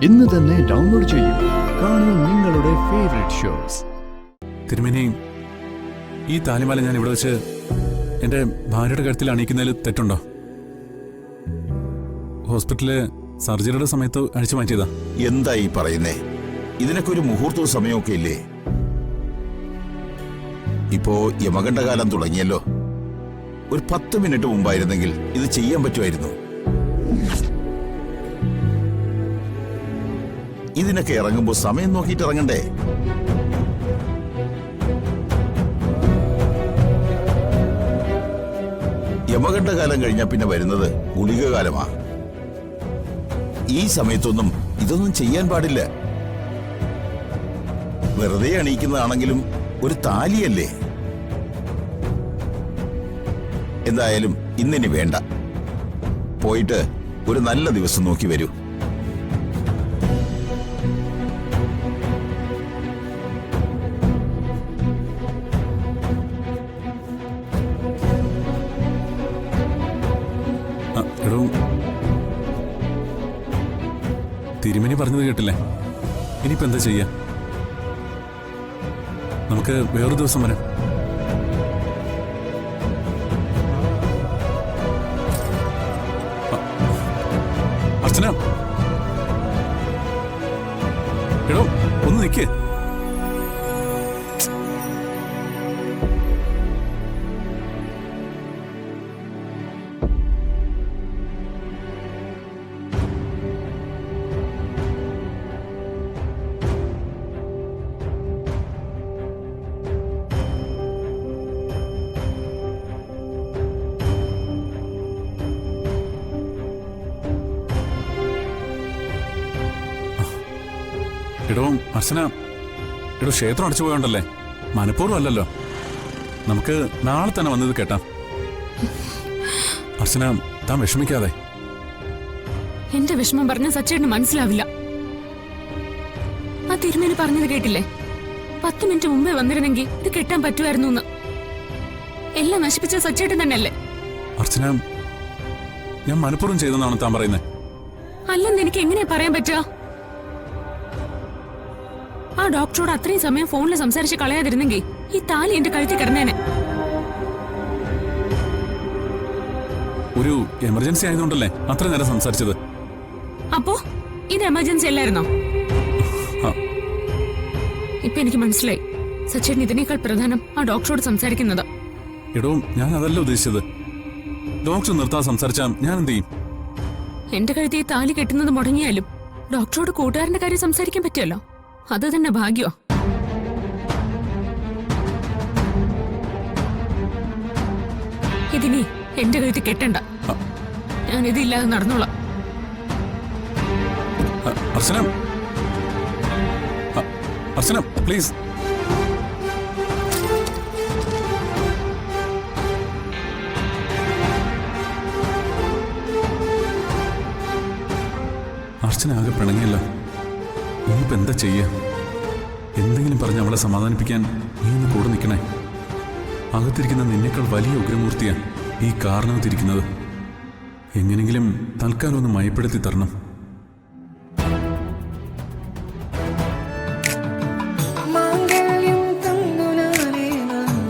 ഇന്ന് തന്നെ ഡൗൺലോഡ് ചെയ്യൂ. കാണൂ നിങ്ങളുടെ ഫേവറേറ്റ് ഷോസ്. തിരുമേനി, ഈ താലിമാല ഞാൻ ഇവിടെ വെച്ച് എന്റെ ഭാര്യയുടെ കഴുത്തിൽ അണിയിക്കുന്നതിൽ തെറ്റുണ്ടോ? ഹോസ്പിറ്റലില് സർജറിയുടെ സമയത്ത് അഴിച്ചു മാറ്റിയതാ. എന്താ ഈ പറയുന്നേ? ഇതിനൊക്കെ ഒരു മുഹൂർത്തവും സമയമൊക്കെ ഇല്ലേ? ഇപ്പോ യമകണ്ഠകാലം തുടങ്ങിയല്ലോ. ഒരു 10 മിനിറ്റ് മുമ്പായിരുന്നെങ്കിൽ ഇത് ചെയ്യാൻ പറ്റുമായിരുന്നു. ഇതിനൊക്കെ ഇറങ്ങുമ്പോ സമയം നോക്കിയിട്ട് ഇറങ്ങണ്ടേ? യമകണ്ഠകാലം കഴിഞ്ഞാൽ പിന്നെ വരുന്നത് ഗുളിക കാലമാ. ഈ സമയത്തൊന്നും ഇതൊന്നും ചെയ്യാൻ പാടില്ല. വെറുതെ അണിയിക്കുന്നതാണെങ്കിലും ഒരു താലിയല്ലേ. എന്തായാലും ഇന്നിനി വേണ്ട. പോയിട്ട് ഒരു നല്ല ദിവസം നോക്കി വരൂ. തിരുമേനി പറഞ്ഞത് കേട്ടില്ലേ? ഇനിയിപ്പോ എന്താ ചെയ്യാ? നമുക്ക് വേറൊരു ദിവസം വരാം. അർച്ചന, എടോ ഒന്ന് നിൽക്കേ. എടോ അർച്ചന, എടോ ക്ഷേത്രം അടച്ചു പോയോണ്ടല്ലേ, മനഃപൂർവ്വം അല്ലല്ലോ. നമുക്ക് നാളെ തന്നെ വന്നത് കേട്ടാം. അർച്ചന, താൻ വിഷമിക്കാതെ. എന്റെ വിഷമം പറഞ്ഞ സച്ചേട്ടന് മനസ്സിലാവില്ല. ആ തിരുമേനി പറഞ്ഞത് കേട്ടില്ലേ? 10 മിനിറ്റ് മുമ്പേ വന്നിരുന്നെങ്കിൽ ഇത് കെട്ടാൻ പറ്റുമായിരുന്നു എന്ന്. എല്ലാം നശിപ്പിച്ച സച്ചേട്ടൻ തന്നെയല്ലേ? അർച്ചന, ഞാൻ മനഃപൂർവ്വം ചെയ്തെന്നാണ് താൻ പറയുന്നത്. അല്ലെന്ന് എനിക്ക് എങ്ങനെയാ പറയാൻ പറ്റുക? ആ ഡോക്ടറോട് അത്രയും സമയം ഫോണിൽ സംസാരിച്ച് കളയാതിരുന്നെങ്കിൽ ഈ താലി എന്റെ കഴുത്തിൽ കിടന്നേനെ. ഒരു എമർജൻസി ആയതുകൊണ്ടല്ലേ അത്ര നേരം സംസാരിച്ചത്. അപ്പോ ഇത് എമർജൻസി അല്ലായിരുന്നോ? ഇപ്പൊ എനിക്ക് മനസ്സിലായി, സച്ചേട്ടൻ ഇതിനേക്കാൾ പ്രധാനം ആ ഡോക്ടറോട് സംസാരിക്കുന്നത്. എടോ, ഞാൻ അതല്ല ഉദ്ദേശിച്ചത്. ഡോക്ടർ നിർത്താതെ സംസാരിച്ചാ ഞാൻ എന്ത് ചെയ്യും? എന്റെ കഴുത്തിൽ താലി കെട്ടുന്നത് മുടങ്ങിയാലും ഡോക്ടറോട് കൂട്ടുകാരന്റെ കാര്യം സംസാരിക്കാൻ പറ്റുമല്ലോ. അത് തന്നെ ഭാഗ്യോ. ഇതിനി എന്റെ കഴുത്തിൽ കെട്ടണ്ട. ഞാൻ ഇതില്ലാതെ നടന്നോളാം. അർച്ചന, അർച്ചന പ്ലീസ്. അർച്ചന ആകെ പിണങ്ങിയല്ലോ. ഇനിയിപ്പോ എന്താ ചെയ്യാ? എന്തെങ്കിലും പറഞ്ഞ് അവളെ സമാധാനിപ്പിക്കാൻ നീ ഒന്ന് കൂടെ നിൽക്കണേ. അകത്തിരിക്കുന്ന നിന്നേക്കാൾ വലിയ ഉഗ്രമൂർത്തിയാണ് ഈ കാരണത്തിരിക്കുന്നത്. എങ്ങനെങ്കിലും തൽക്കാലം ഒന്ന് മയപ്പെടുത്തി തരണം.